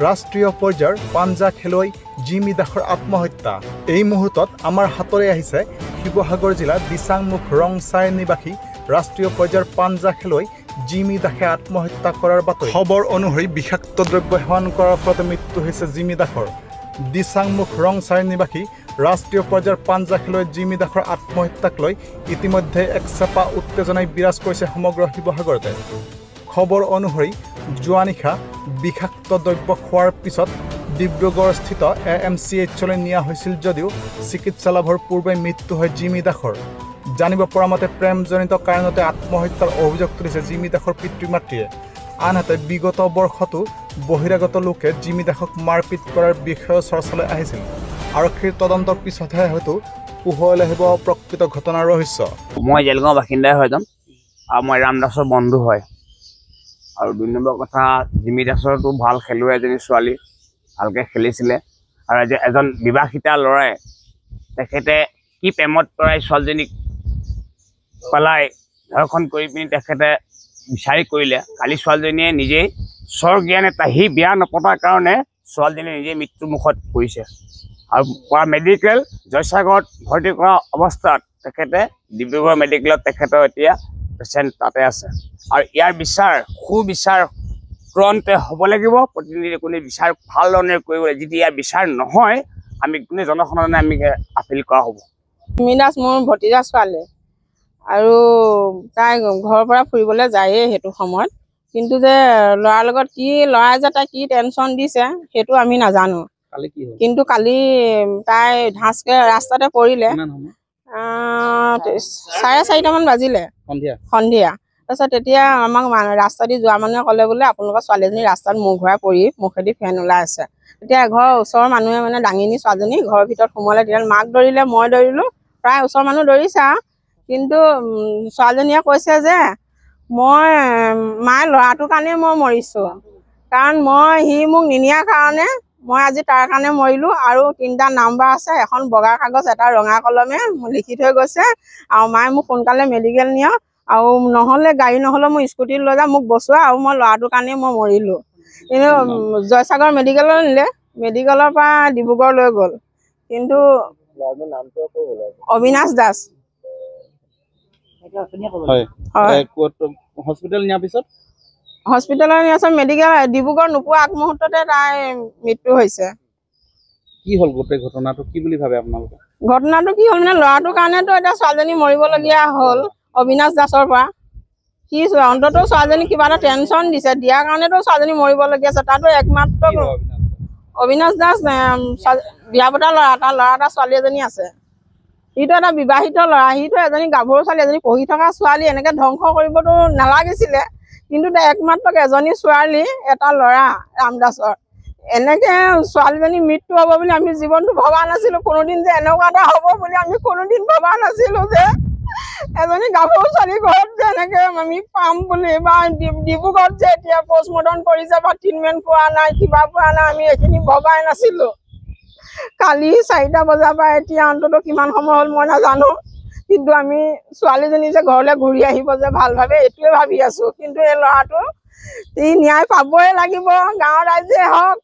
ৰাষ্ট্ৰীয় পৰ্যায়ৰ পাঞ্জা খেলুৱৈ জিমি দাসৰ আত্মহত্যা। এই মুহূৰ্তত আমাৰ হাতলৈ আহিছে শিৱসাগৰ জিলাৰ দিচাংমুখ ৰংচাই নিবাসী ৰাষ্ট্ৰীয় পৰ্যায়ৰ পাঞ্জা খেলুৱৈ জিমি দাসে আত্মহত্যা কৰাৰ বাতৰি। খবৰ অনুসৰি বিষাক্ত দ্ৰব্য সেৱন কৰাৰ ফলত মৃত্যু হৈছে জিমি দাসৰ। দিচাংমুখ ৰংচাই নিবাসী ৰাষ্ট্ৰীয় পৰ্যায়ৰ পাঞ্জা খেলুৱৈ জিমি দাসৰ আত্মহত্যাক লৈ ইতিমধ্যে এক চেপা উত্তেজনাই বিৰাজ কৰিছে সমগ্ৰ শিৱসাগৰতে। খবৰ অনুসৰি যোৱা নিশা বিষাক্ত দ্ৰব্য খোৱাৰ পিছত ডিব্ৰুগড়স্থিত AMCHলৈ নিয়া হৈছিল যদিও চিকিৎসা লাভৰ পূৰ্বে মৃত্যু হয় জিমি দাসৰ। জানিব পৰা মতে প্ৰেমজনিত কাৰণতে আত্মহত্যাৰ অভিযোগ তুলিছে জিমি দাসৰ পিতৃ মাতৃয়ে। আনহাতে বিগত বৰ্ষতো বহিৰাগত লোকে জিমি দাসক মাৰপিট কৰাৰ বিষয়ে চৰ্চালৈ আহিছিল। আৰক্ষীৰ তদন্তৰ পিছতহে হয়তো পোহৰলৈ আহিব প্ৰকৃত ঘটনাৰ ৰহস্য। মই জেলগাঁও বাসিন্দাই হয় যাম আৰু মই ৰাম দাসৰ বন্ধু হয়। আৰু ২ নম্বৰ কথা, জিমি দাসৰতো ভাল খেলুৱৈ এজনী ছোৱালী, ভালকৈ খেলিছিলে। আৰু এজন বিবাহিতা ল'ৰাই তেখেতে কি প্ৰেমত পৰাই ছোৱালীজনীক পেলাই ধৰ্ষণ কৰি পিনি তেখেতে বিচাৰি কৰিলে। কালি ছোৱালীজনীয়ে নিজেই স্বজ্ঞান এটা সি বিয়া নপতাৰ কাৰণে ছোৱালীজনী নিজেই মৃত্যুমুখত পৰিছে। আৰু মেডিকেল জয়সাগৰত ভৰ্তি কৰা অৱস্থাত তেখেতে ডিব্ৰুগড় মেডিকেলত তেখেতৰ এতিয়া পেচেণ্ট তাতে আছে। আৰু ইয়াৰ বিচাৰ সুবিচাৰ তুৰন্তে হ'ব লাগিব। প্ৰতিনিধি কোনে বিচাৰ ভাল ধৰণে কৰিব লাগিব। যদি ইয়াৰ বিচাৰ নহয় আমি কোনে জনসাধাৰণে আমি আপিল কৰা হ'ব। জিমি দাস মোৰ ভতিজা ছোৱালী আৰু তাই ঘৰৰ পৰা ফুৰিবলৈ যায়েই সেইটো সময়ত। কিন্তু যে ল'ৰাৰ লগত ল'ৰাই যে তাই কি টেনশ্যন দিছে সেইটো আমি নাজানো। কিন্তু কালি তাই ঢাচকে ৰাস্তাতে পৰিলে। 4:30মান বাজিলে সন্ধিয়া। তাৰপিছত তেতিয়া আমাক ৰাস্তা দি যোৱা মানুহে ক'লে বোলে আপোনালোকৰ ছোৱালীজনী ৰাস্তাত মূৰ ঘূৰাই পৰি মুখেদি ফেন ওলাই আছে। তেতিয়া ঘৰৰ ওচৰৰ মানুহে দাঙি নি ছোৱালীজনী ঘৰৰ ভিতৰত সোমোৱালে। তেতিয়া মাক দৌৰিলে, মই দৌৰিলোঁ, প্ৰায় ওচৰৰ মানুহ দৌৰিছে। কিন্তু ছোৱালীজনীয়ে কৈছে যে মায়ে ল'ৰাটোৰ কাৰণেই মই মৰিছোঁ, কাৰণ সি মোক নিনিয়াৰ কাৰণে মই আজি তাৰ কাৰণে মৰিলোঁ। আৰু 3টা নাম্বাৰ আছে, এখন বগা কাগজ, এটা ৰঙা কলমে লিখি থৈ গৈছে। আৰু মায়ে মোক সোনকালে মেডিকেল নিয়া, আৰু নহ'লে গাড়ী নহ'লে মোৰ স্কুটিত লৈ যা, মোক বচোৱা, আৰু মই ল'ৰাটোৰ কাৰণেই মই মৰিলোঁ। কিন্তু জয়সাগৰ মেডিকেলত নিলে, মেডিকেলৰ পৰা ডিব্ৰুগড় লৈ গ'ল। কিন্তু অবিনাশ দাস হস্পিটেল নিয়াৰ পিছত মেডিকেল ডিব্ৰুগড় নোপোৱা আগমুহূৰ্ততে তাই মৃত্যু হৈছে। কি হ'ল গোটেই ঘটনাটো, কি বুলি ভাবে আপোনালোকে? ঘটনাটো কি হ'ল ল'ৰাটোৰ কাৰণেতো এতিয়া ছোৱালীজনী মৰিবলগীয়া হ'ল অবিনাশ দাসৰ পৰা। অন্তত ছোৱালীজনী কিবা এটা টেনশ্যন দিছে, দিয়াৰ কাৰণেতো ছোৱালীজনী মৰিবলগীয়া আছে। তাতো একমাত্ৰ অবিনাশ দাস বিয়া পতা ল'ৰা, তাৰ ল'ৰা এটা ছোৱালী এজনী আছে। সিটো এটা বিবাহিত ল'ৰা, সিটো এজনী গাভৰু ছোৱালী, এজনী পঢ়ি থকা ছোৱালী। এনেকৈ ধ্বংস কৰিবতো নালাগিছিলে। কিন্তু একমাত্ৰ এজনী ছোৱালী, এটা ল'ৰা ৰাম দাসৰ। এনেকৈ ছোৱালীজনী মৃত্যু হ'ব বুলি আমি জীৱনটো ভবা নাছিলোঁ। কোনোদিন যে এনেকুৱা এটা হ'ব বুলি আমি কোনোদিন ভবা নাছিলোঁ, যে এজনী গাভৰু ছোৱালী ঘৰত যে এনেকৈ আমি পাম বুলি, বা ডিব্ৰুগড়ত যে এতিয়া পষ্টমৰ্টম কৰিছে বা ট্ৰিটমেণ্ট পোৱা নাই, কিবা পোৱা নাই, আমি এইখিনি ভবাই নাছিলোঁ। কালি 4টা বজাৰ পৰা এতিয়া অন্তত কিমান সময় হ'ল মই নাজানো। কিন্তু আমি ছোৱালীজনী যে ঘৰলৈ ঘূৰি আহিব যে ভালভাৱে, এইটোৱে ভাবি আছোঁ। কিন্তু এই ল'ৰাটো ন্যায় পাবই লাগিব, গাঁৱৰ ৰাইজে হওক,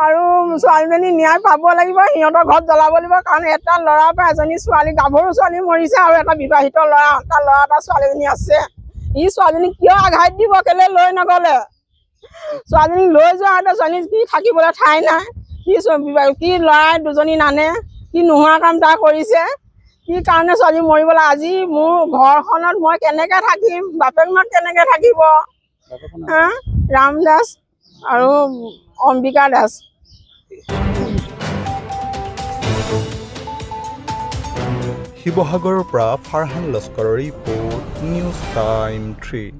আৰু ছোৱালীজনী ন্যায় পাব লাগিব। সিহঁতৰ ঘৰত জ্বলাব লাগিব, কাৰণ এটা ল'ৰাৰ পৰা এজনী ছোৱালী, গাভৰু ছোৱালী মৰিছে, আৰু এটা বিবাহিত ল'ৰা, তাৰ ল'ৰা এটা ছোৱালীজনী আছে। ছোৱালীজনী কিয় আঘাত দিব, কেলৈ লৈ নগ'লে? ছোৱালীজনী লৈ যোৱা ছোৱালী কি থাকিবলৈ ঠাই নাই। কি ল'ৰাই 2জনী নানে, কি নোহোৱা কাম তাই কৰিছে, কি কাৰণে ছোৱালী মৰিবলৈ? আজি মোৰ ঘৰখনত মই কেনেকৈ থাকিম, বাপেক মাক কেনেকৈ থাকিব? ৰাম দাস আৰু অম্বিকা দাস। শিৱসাগৰৰ পৰা ফাৰহান লস্কৰৰ ৰিপৰ্ট, নিউজ টাইম 3।